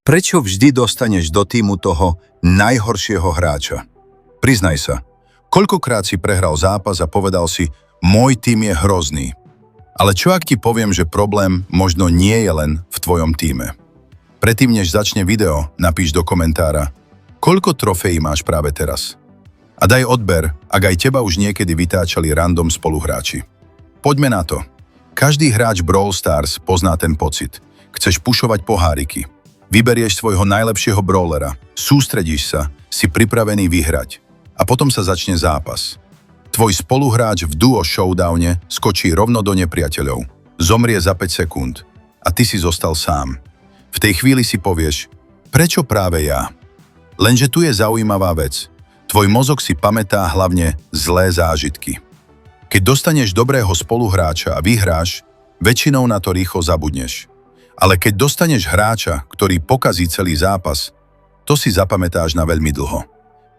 Prečo vždy dostaneš do týmu toho najhoršieho hráča? Priznaj sa, koľkokrát si prehral zápas a povedal si, môj tím je hrozný. Ale čo ak ti poviem, že problém možno nie je len v tvojom tíme? Predtým, než začne video, napíš do komentára, koľko trofejí máš práve teraz. A daj odber, ak aj teba už niekedy vytáčali random spoluhráči. Poďme na to. Každý hráč Brawl Stars pozná ten pocit. Chceš pušovať poháriky. Vyberieš svojho najlepšieho brawlera, sústredíš sa, si pripravený vyhrať. A potom sa začne zápas. Tvoj spoluhráč v duo showdowne skočí rovno do nepriateľov. Zomrie za 5 sekúnd. A ty si zostal sám. V tej chvíli si povieš, prečo práve ja? Lenže tu je zaujímavá vec. Tvoj mozog si pamätá hlavne zlé zážitky. Keď dostaneš dobrého spoluhráča a vyhráš, väčšinou na to rýchlo zabudneš. Ale keď dostaneš hráča, ktorý pokazí celý zápas, to si zapamätáš na veľmi dlho.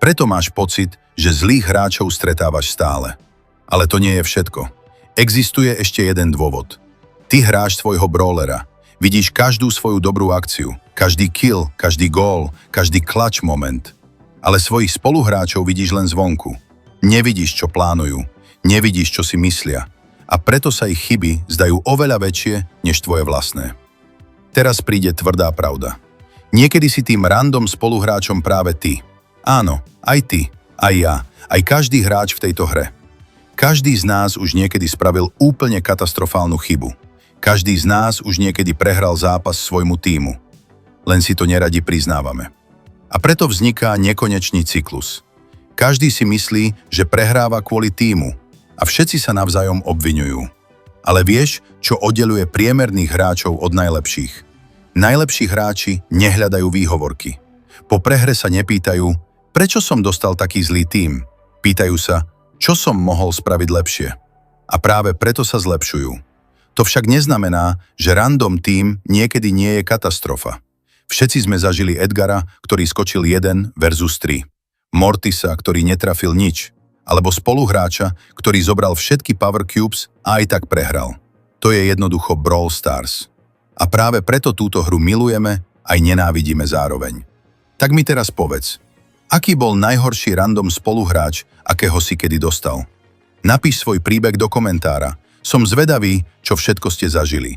Preto máš pocit, že zlých hráčov stretávaš stále. Ale to nie je všetko. Existuje ešte jeden dôvod. Ty hráš svojho brawlera. Vidíš každú svoju dobrú akciu, každý kill, každý gól, každý clutch moment. Ale svojich spoluhráčov vidíš len zvonku. Nevidíš, čo plánujú, nevidíš, čo si myslia. A preto sa ich chyby zdajú oveľa väčšie, než tvoje vlastné. Teraz príde tvrdá pravda. Niekedy si tým random spoluhráčom práve ty. Áno, aj ty, aj ja, aj každý hráč v tejto hre. Každý z nás už niekedy spravil úplne katastrofálnu chybu. Každý z nás už niekedy prehral zápas svojmu tímu. Len si to neradi priznávame. A preto vzniká nekonečný cyklus. Každý si myslí, že prehráva kvôli tímu a všetci sa navzájom obviňujú. Ale vieš, čo oddeľuje priemerných hráčov od najlepších? Najlepší hráči nehľadajú výhovorky. Po prehre sa nepýtajú, prečo som dostal taký zlý tím. Pýtajú sa, čo som mohol spraviť lepšie. A práve preto sa zlepšujú. To však neznamená, že random tím niekedy nie je katastrofa. Všetci sme zažili Edgara, ktorý skočil 1 versus 3. Mortisa, ktorý netrafil nič. Alebo spoluhráča, ktorý zobral všetky Power Cubes a aj tak prehral. To je jednoducho Brawl Stars. A práve preto túto hru milujeme aj nenávidíme zároveň. Tak mi teraz povedz, aký bol najhorší random spoluhráč, akého si kedy dostal? Napíš svoj príbeh do komentára. Som zvedavý, čo všetko ste zažili.